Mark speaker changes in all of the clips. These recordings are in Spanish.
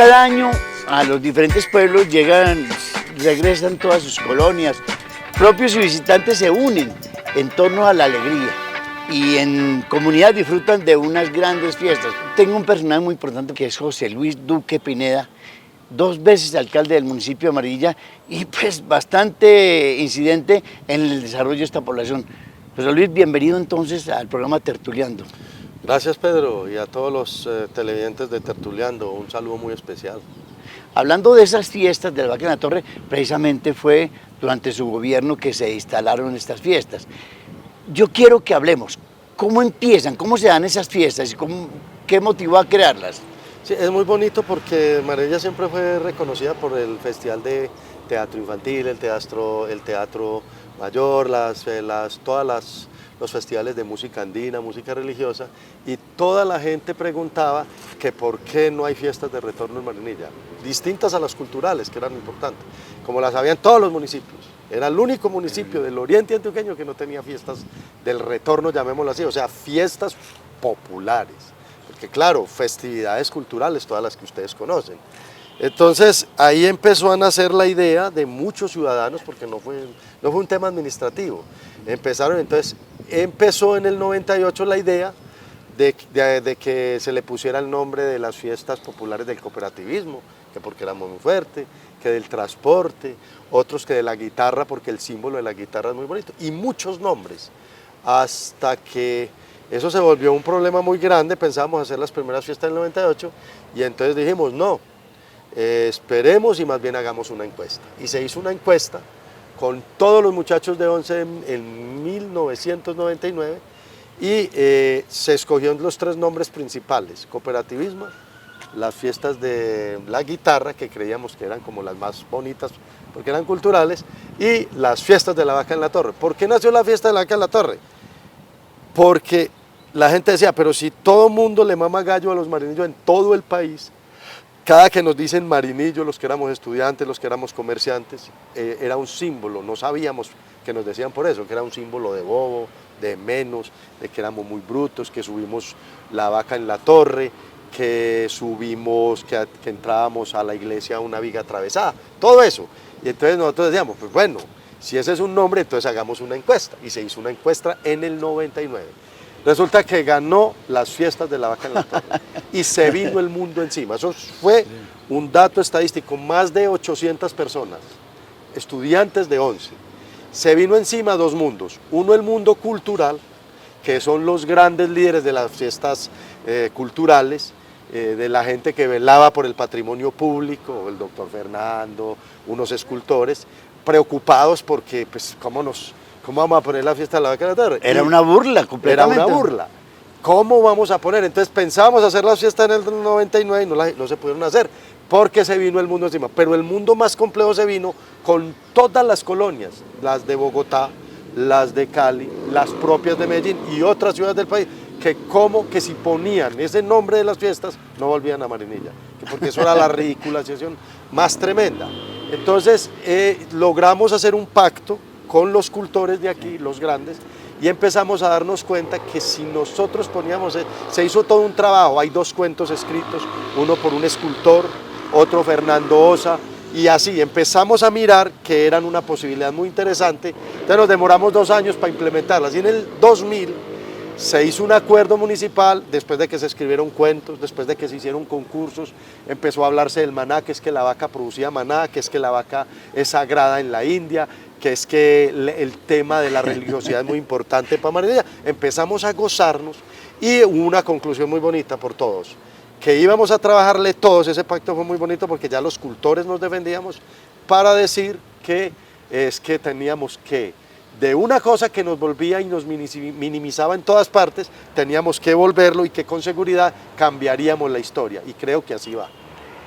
Speaker 1: Cada año a los diferentes pueblos regresan todas sus colonias. Propios y visitantes se unen en torno a la alegría y en comunidad disfrutan de unas grandes fiestas. Tengo un personaje muy importante que es José Luis Duque Pineda, 2 veces alcalde del municipio de Marinilla y pues bastante incidente en el desarrollo de esta población. José Luis, bienvenido entonces al programa Tertuleando.
Speaker 2: Gracias, Pedro, y a todos los televidentes de Tertuleando, un saludo muy especial.
Speaker 1: Hablando de esas fiestas de la Vaca en la Torre, precisamente fue durante su gobierno que se instalaron estas fiestas. Yo quiero que hablemos, ¿cómo empiezan? ¿Cómo se dan esas fiestas? ¿Y qué motivó a crearlas?
Speaker 2: Sí, es muy bonito porque Marinilla siempre fue reconocida por el Festival de Teatro Infantil, el teatro Mayor, los festivales de música andina, música religiosa, y toda la gente preguntaba que por qué no hay fiestas de retorno en Marinilla, distintas a las culturales, que eran importantes, como las había en todos los municipios. Era el único municipio del oriente antioqueño que no tenía fiestas del retorno, llamémoslo así, o sea, fiestas populares, porque claro, festividades culturales, todas las que ustedes conocen. Entonces ahí empezó a nacer la idea de muchos ciudadanos, porque no fue un tema administrativo. Empezó en el 98 la idea de que se le pusiera el nombre de las fiestas populares del cooperativismo, que porque éramos muy fuertes, que del transporte, otros que de la guitarra, porque el símbolo de la guitarra es muy bonito, y muchos nombres, hasta que eso se volvió un problema muy grande. Pensábamos hacer las primeras fiestas del 98, y entonces dijimos, no, esperemos y más bien hagamos una encuesta. Y se hizo una encuesta con todos los muchachos de 11 en 1999 y se escogieron los 3 nombres principales: cooperativismo, las fiestas de la guitarra, que creíamos que eran como las más bonitas porque eran culturales, y las fiestas de la Vaca en la Torre. ¿Por qué nació la fiesta de la Vaca en la Torre? Porque la gente decía, pero si todo mundo le mama gallo a los marinillos en todo el país, cada que nos dicen Marinillo, los que éramos estudiantes, los que éramos comerciantes, era un símbolo. No sabíamos que nos decían por eso, que era un símbolo de bobo, de menos, de que éramos muy brutos, que subimos la Vaca en la Torre, que entrábamos a la iglesia a una viga atravesada, todo eso. Y entonces nosotros decíamos, pues bueno, si ese es un nombre, entonces hagamos una encuesta. Y se hizo una encuesta en el 99. Resulta que ganó las fiestas de la Vaca en la Torre y se vino el mundo encima. Eso fue un dato estadístico, más de 800 personas, estudiantes de 11. Se vino encima 2 mundos, uno el mundo cultural, que son los grandes líderes de las fiestas culturales, de la gente que velaba por el patrimonio público, el doctor Fernando, unos escultores, preocupados porque, pues, ¿cómo vamos a poner la fiesta de la Vaca en la Torre?
Speaker 1: Era una burla completamente.
Speaker 2: Era una burla. ¿Cómo vamos a poner? Entonces pensábamos hacer las fiestas en el 99 y no se pudieron hacer porque se vino el mundo encima. Pero el mundo más complejo se vino con todas las colonias, las de Bogotá, las de Cali, las propias de Medellín y otras ciudades del país, que si ponían ese nombre de las fiestas no volvían a Marinilla, porque eso era la ridiculización más tremenda. Entonces logramos hacer un pacto con los cultores de aquí, los grandes, y empezamos a darnos cuenta que si nosotros poníamos, se hizo todo un trabajo. Hay 2 cuentos escritos, uno por un escultor, otro Fernando Osa, y así empezamos a mirar que eran una posibilidad muy interesante. Entonces nos demoramos 2 años para implementarlas, y en el 2000 se hizo un acuerdo municipal, después de que se escribieron cuentos, después de que se hicieron concursos, empezó a hablarse del maná, que es que la vaca producía maná, que es que la vaca es sagrada en la India, que es que el tema de la religiosidad es muy importante para Marinilla. Empezamos a gozarnos y hubo una conclusión muy bonita por todos, que íbamos a trabajarle todos. Ese pacto fue muy bonito porque ya los cultores nos defendíamos para decir que es que teníamos que, de una cosa que nos volvía y nos minimizaba en todas partes, teníamos que volverlo, y que con seguridad cambiaríamos la historia, y creo que así va.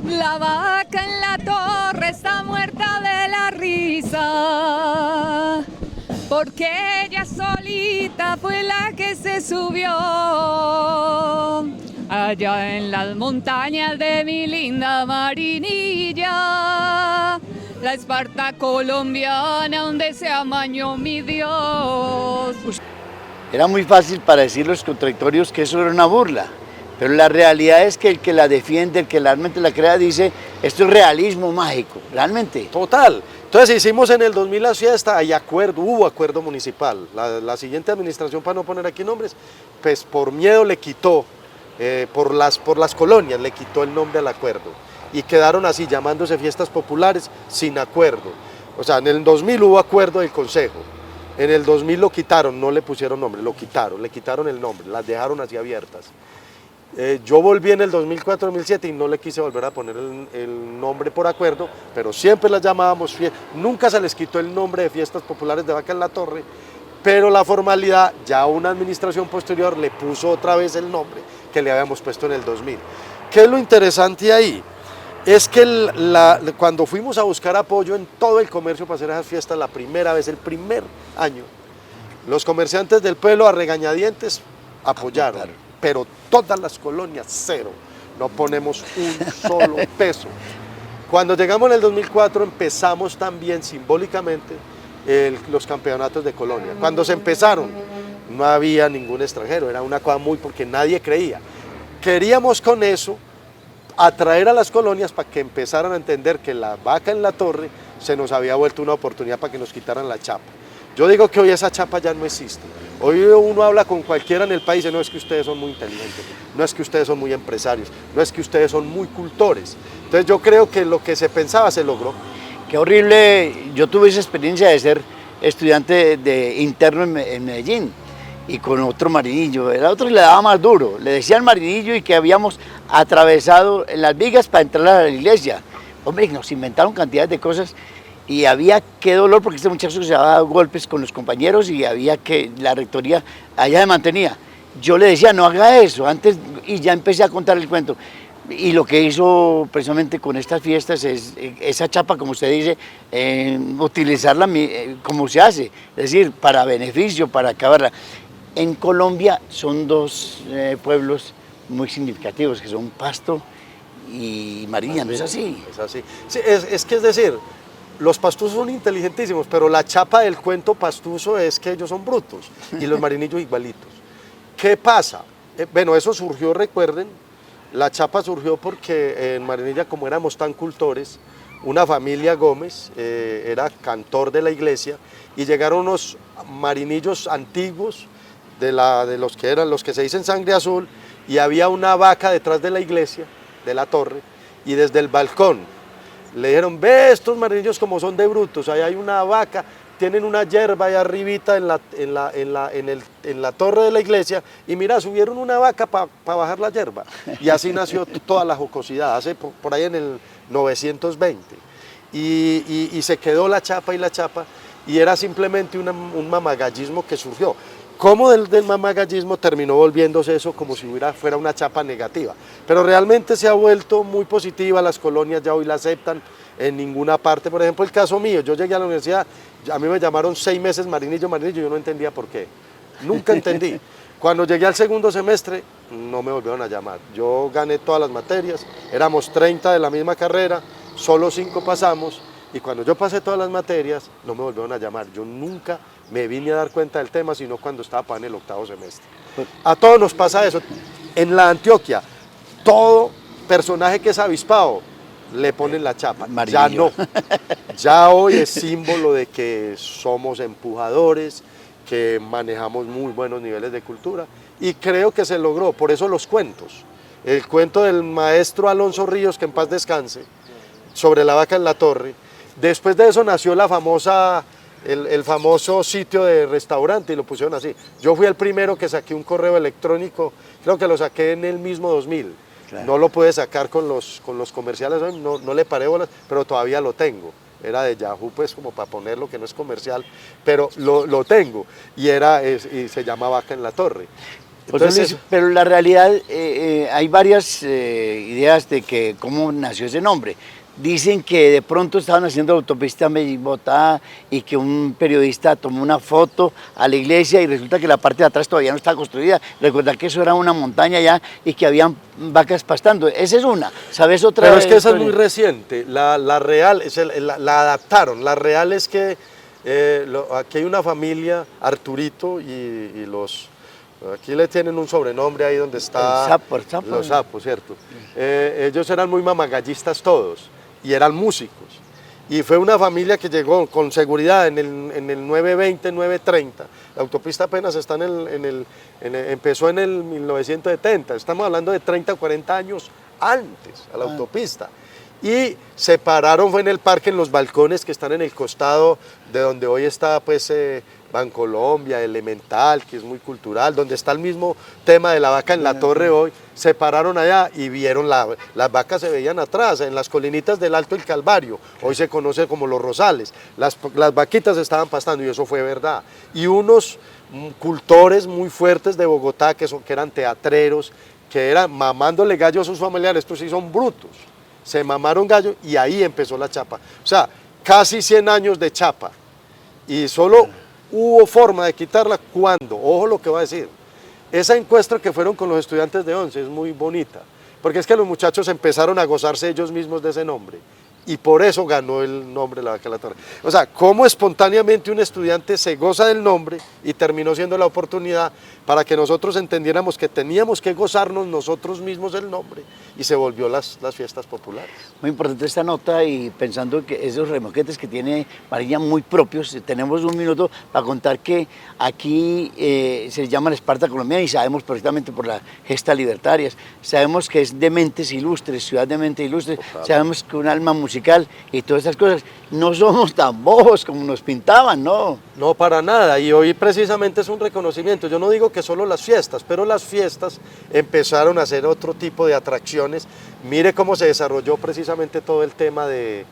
Speaker 3: La vaca en la torre está muerta de la risa, porque ella solita fue la que se subió allá en las montañas de mi linda Marinilla, la Esparta colombiana donde se amañó mi Dios.
Speaker 1: Era muy fácil para decir los contradictorios que eso era una burla, Pero la realidad es que el que la defiende, el que realmente la crea, dice, esto es realismo mágico, realmente.
Speaker 2: Total. Entonces hicimos en el 2000 la fiesta, hay acuerdo, hubo acuerdo municipal. La siguiente administración, para no poner aquí nombres, pues por miedo le quitó, por las colonias, le quitó el nombre al acuerdo. Y quedaron así, llamándose fiestas populares sin acuerdo. O sea, en el 2000 hubo acuerdo del consejo. En el 2000 lo quitaron, no le pusieron nombre, lo quitaron, le quitaron el nombre, las dejaron así abiertas. Yo volví en el 2004-2007 y no le quise volver a poner el nombre por acuerdo, pero siempre las llamábamos, nunca se les quitó el nombre de fiestas populares de Vaca en la Torre, pero la formalidad, ya una administración posterior le puso otra vez el nombre que le habíamos puesto en el 2000. ¿Qué es lo interesante ahí? Es que cuando fuimos a buscar apoyo en todo el comercio para hacer esas fiestas, la primera vez, el primer año, los comerciantes del pueblo a regañadientes apoyaron. Pero todas las colonias, cero, no ponemos un solo peso. Cuando llegamos en el 2004 empezamos también simbólicamente los campeonatos de colonia. Cuando se empezaron no había ningún extranjero, era una cosa porque nadie creía. Queríamos con eso atraer a las colonias para que empezaran a entender que la Vaca en la Torre se nos había vuelto una oportunidad para que nos quitaran la chapa. Yo digo que hoy esa chapa ya no existe. Hoy uno habla con cualquiera en el país y dice, no es que ustedes son muy inteligentes, no es que ustedes son muy empresarios, no es que ustedes son muy cultores. Entonces yo creo que lo que se pensaba se logró.
Speaker 1: Qué horrible, yo tuve esa experiencia de ser estudiante interno en Medellín y con otro marinillo, el otro le daba más duro, le decía al marinillo y que habíamos atravesado en las vigas para entrar a la iglesia. Hombre, nos inventaron cantidades de cosas. Y había qué dolor porque este muchacho se daba golpes con los compañeros y había que la rectoría allá se mantenía. Yo le decía, no haga eso, antes, y ya empecé a contar el cuento. Y lo que hizo precisamente con estas fiestas es esa chapa, como usted dice, utilizarla como se hace, es decir, para beneficio, para acabarla. En Colombia son dos pueblos muy significativos, que son Pasto y Mariña, ¿no es así?
Speaker 2: Es así. Sí, es que es decir, los pastusos son inteligentísimos, pero la chapa del cuento pastuso es que ellos son brutos y los marinillos igualitos. ¿Qué pasa? Bueno, eso surgió, recuerden, la chapa surgió porque en Marinilla, como éramos tan cultores, una familia Gómez era cantor de la iglesia y llegaron unos marinillos antiguos de los que eran los que se dicen sangre azul y había una vaca detrás de la iglesia, de la torre, y desde el balcón le dijeron, ve estos marinillos como son de brutos, ahí hay una vaca, tienen una yerba ahí arribita en la torre de la iglesia y mira, subieron una vaca para bajar la yerba. Y así nació toda la jocosidad, hace por ahí en el 920. Y se quedó la chapa y era simplemente un mamagallismo que surgió. Cómo del mamagallismo terminó volviéndose eso como si fuera una chapa negativa. Pero realmente se ha vuelto muy positiva, las colonias ya hoy la aceptan en ninguna parte. Por ejemplo, el caso mío, yo llegué a la universidad, a mí me llamaron 6 meses marinillo, yo no entendía por qué. Nunca entendí. Cuando llegué al segundo semestre, no me volvieron a llamar. Yo gané todas las materias, éramos 30 de la misma carrera, solo 5 pasamos, y cuando yo pasé todas las materias, no me volvieron a llamar. Yo nunca me vine a dar cuenta del tema, sino cuando estaba en el 8º semestre. A todos nos pasa eso. En la Antioquia, todo personaje que es avispado, le ponen la chapa.
Speaker 1: Marinillo.
Speaker 2: Ya no. Ya hoy es símbolo de que somos empujadores, que manejamos muy buenos niveles de cultura, y creo que se logró. Por eso los cuentos. El cuento del maestro Alonso Ríos, que en paz descanse, sobre la vaca en la torre. Después de eso nació el famoso sitio de restaurante y lo pusieron así. Yo fui el primero que saqué un correo electrónico, creo que lo saqué en el mismo 2000. Claro. No lo pude sacar con los comerciales, no le paré bolas, pero todavía lo tengo. Era de Yahoo, pues como para ponerlo, que no es comercial, pero lo tengo. Y se llama Vaca en la Torre.
Speaker 1: Entonces, pero la realidad, hay varias ideas de cómo nació ese nombre. Dicen que de pronto estaban haciendo la autopista Medellín-Bogotá y que un periodista tomó una foto a la iglesia y resulta que la parte de atrás todavía no está construida. Recuerda que eso era una montaña ya y que habían vacas pastando. Esa es una. ¿Sabes otra?
Speaker 2: Pero es que esa es muy reciente. La real, la adaptaron. La real es que aquí hay una familia, Arturito y Aquí le tienen un sobrenombre ahí donde está...
Speaker 1: El sapo.
Speaker 2: Los sapos, ¿cierto? Ellos eran muy mamagallistas todos y eran músicos. Y fue una familia que llegó con seguridad en el 920, 930. La autopista apenas está empezó en el 1970. Estamos hablando de 30 o 40 años antes a la autopista. Y se pararon, fue en el parque, en los balcones que están en el costado de donde hoy está pues Bancolombia, Elemental, que es muy cultural, donde está el mismo tema de la vaca en la torre hoy. Se pararon allá y vieron las vacas, se veían atrás, en las colinitas del Alto del Calvario, hoy se conoce como Los Rosales. Las vaquitas estaban pastando y eso fue verdad. Y unos cultores muy fuertes de Bogotá, que eran teatreros, que eran mamándole gallo a sus familiares, estos sí son brutos. Se mamaron gallo y ahí empezó la chapa. O sea, casi 100 años de chapa. Y solo hubo forma de quitarla cuando, ojo lo que va a decir, esa encuesta que fueron con los estudiantes de 11 es muy bonita, porque es que los muchachos empezaron a gozarse ellos mismos de ese nombre. Y por eso ganó el nombre La Vaca en la Torre. O sea, cómo espontáneamente un estudiante se goza del nombre y terminó siendo la oportunidad para que nosotros entendiéramos que teníamos que gozarnos nosotros mismos el nombre y se volvió las fiestas populares.
Speaker 1: Muy importante esta nota y pensando que esos remoquetes que tiene Mariña muy propios, tenemos un minuto para contar que aquí se llama la Esparta colombiana y sabemos perfectamente por la gesta libertarias, sabemos que es de mentes ilustres, ciudad de mentes ilustres, sabemos que un alma musical y todas esas cosas, no somos tan bobos como nos pintaban, ¿no?
Speaker 2: No, para nada, y hoy precisamente es un reconocimiento. Yo no digo que solo las fiestas, pero las fiestas empezaron a hacer otro tipo de atracciones. Mire cómo se desarrolló precisamente todo el tema de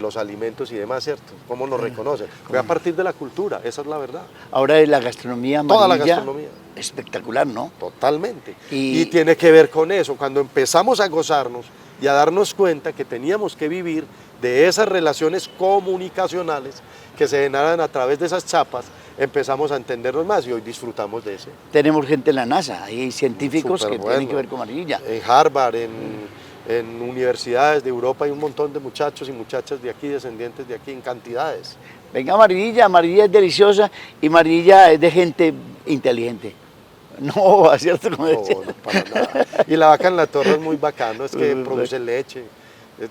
Speaker 2: los alimentos y demás, ¿cierto? Cómo nos reconocen. Fue a partir de la cultura, esa es la verdad.
Speaker 1: Ahora es la gastronomía amarilla,
Speaker 2: toda la gastronomía.
Speaker 1: Espectacular, ¿no?
Speaker 2: Totalmente. Y tiene que ver con eso, cuando empezamos a gozarnos y a darnos cuenta que teníamos que vivir de esas relaciones comunicacionales que se generaban a través de esas chapas, empezamos a entendernos más y hoy disfrutamos de eso.
Speaker 1: Tenemos gente en la NASA, hay científicos
Speaker 2: Súper
Speaker 1: que
Speaker 2: bueno.
Speaker 1: tienen que ver con Mariña.
Speaker 2: En Harvard, en universidades de Europa hay un montón de muchachos y muchachas de aquí, descendientes de aquí, en cantidades.
Speaker 1: Venga Mariña, Mariña es deliciosa y Mariña es de gente inteligente. No, ¿cierto? Como decía.
Speaker 2: No, para nada. Y la vaca en la torre es muy bacano, es que produce leche.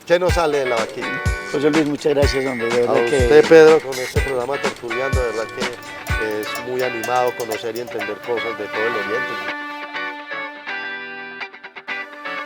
Speaker 2: ¿Qué nos sale de la vaquilla?
Speaker 1: José Luis, muchas gracias, hombre. De verdad
Speaker 2: A usted, Pedro, con este programa Tertuliano, de verdad que es muy animado conocer y entender cosas de todo el Oriente.